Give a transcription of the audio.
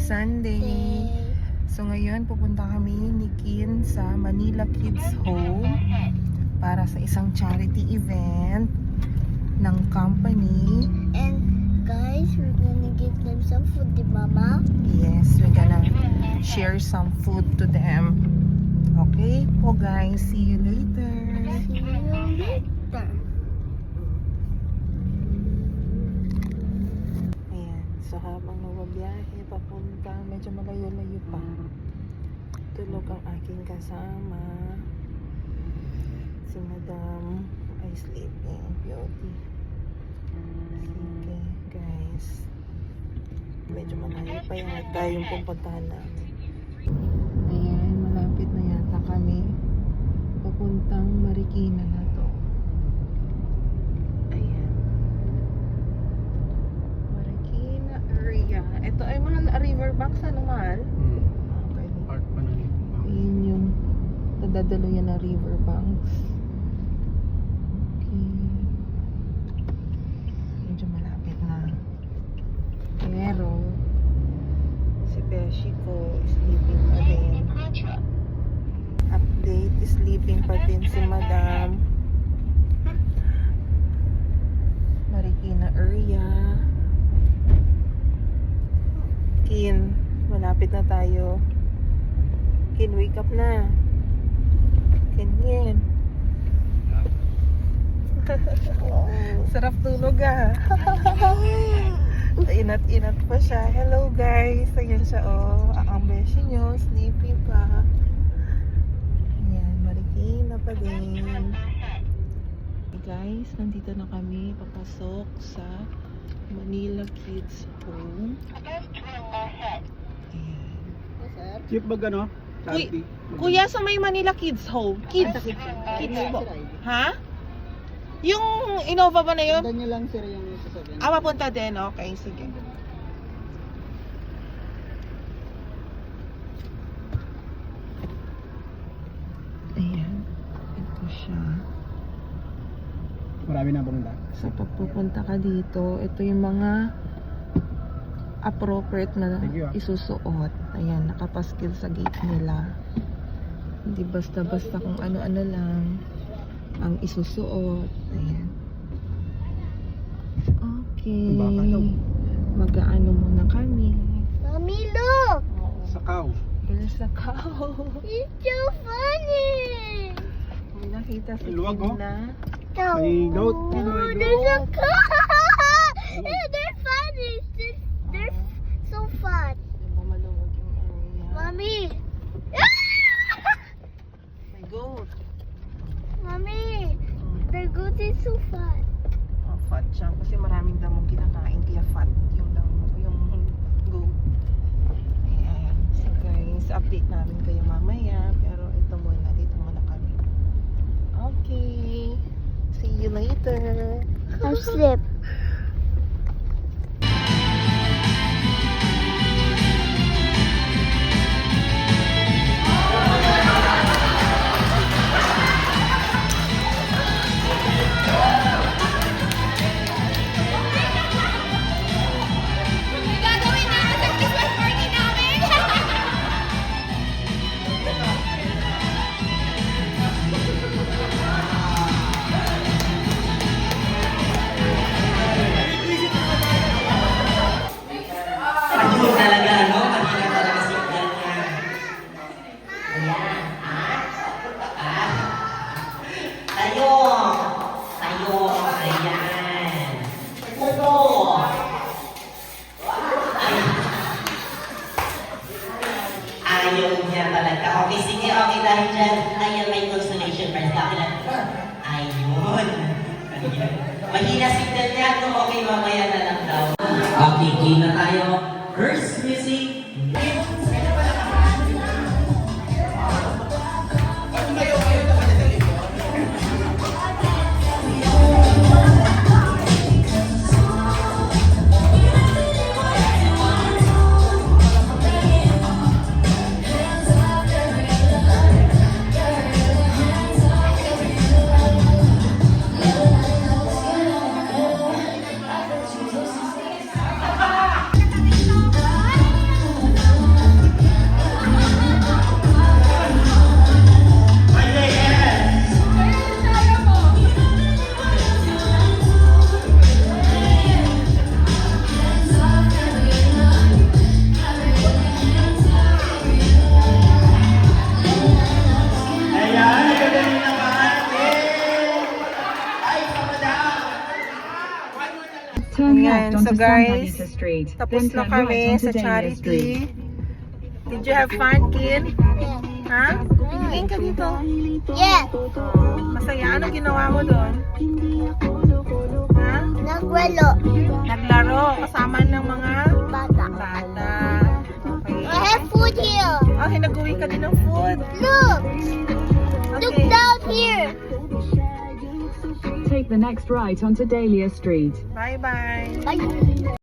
Sunday. So ngayon pupunta kami ni Kin sa Manila Kids Home para sa isang charity event ng company. And guys, we're gonna give them some food, di Mama? Yes, we're gonna share some food to them. Okay po guys, see you later. See you later. Ayan, so habang nawabiyahe papunta, medyo malayo-layo pa. Tulog ang aking kasama. Si Madam ay sleeping. Beauty. Sige, guys. Medyo malayo pa yata yung pupuntahan namin. Ayan, malapit na yata kami. Papuntang Marikina na to. Ayan. Marikina area. Ito ay mahal, riverbanks, ano mahal? Okay. Part pa ng Yun yung nadadalo yan na riverbanks. Okay. Medyo malapit na. Pero si Beshi ko sleeping pa din. Update, sleeping pa din si Madam. Marikina area. Kin, malapit na tayo. Kin, wake up na. Kin. Sarap tulog ah. Inat-inat pa siya. Hello guys. Ayan siya oh. Ang beshi nyo. Sleepy pa. Ayan. Marikina pa din. Hey guys, nandito na kami. Papasok sa Manila Kids Home. Ayan. Cheap bag ano? Charity. Kuya, sa may Manila Kids Home. Kids po. Ha? Yung Innova ba na yun? Punta nyo lang sir yung sasabihin. Papunta din. Okay, sige. Ayan. Ito siya. Marami na bang lang? So, pag pupunta ka dito, ito yung mga appropriate na Thank you, isusuot. Ayan, nakapaskil sa gate nila. Hindi basta-basta kung ano-ano lang ang isusuot. Ayan. Okay. Mag-aano muna kami. Mommy, look! Sakaw. There's a cow. It's so funny! May nakita si Luwag, oh. Tina. Cow. May goat. Oh, May there's a goat. cow! They're funny. They're so fun. Diba maluwag yung area? Mommy! May goat. Mommy! The goat is so fun. Oh, fat siya. Kasi maraming damong kinakain. Kaya fat yung damo, yung goat. Ayan. So guys, update namin kayo mamaya. Pero ito muna. Dito muna kami. Okay. See you later. I'm sleep. Ayaw niya talaga. Okay, sige, okay dahil dyan. Ayan, may consolation prize. Dahil lang. Ayun. Mahina signal niya. Kung okay, mamaya na lang daw. Okay, game na tayo. First music. guys. Santa Rita Street. Tapos Then na turn kami right onto sa Dahlia Street. charity. Did you have fun, Kin? Ha? Tingin ka dito. Yeah. Masaya. Ano ginawa mo doon? Ha? Nagwelo. Naglaro kasama ng mga Bata. bata. Okay. I have food here. Okay, nag-uwi ka din ng food. Look. Look Okay. down here. Take the next right onto Dahlia Street. Bye-bye. Bye.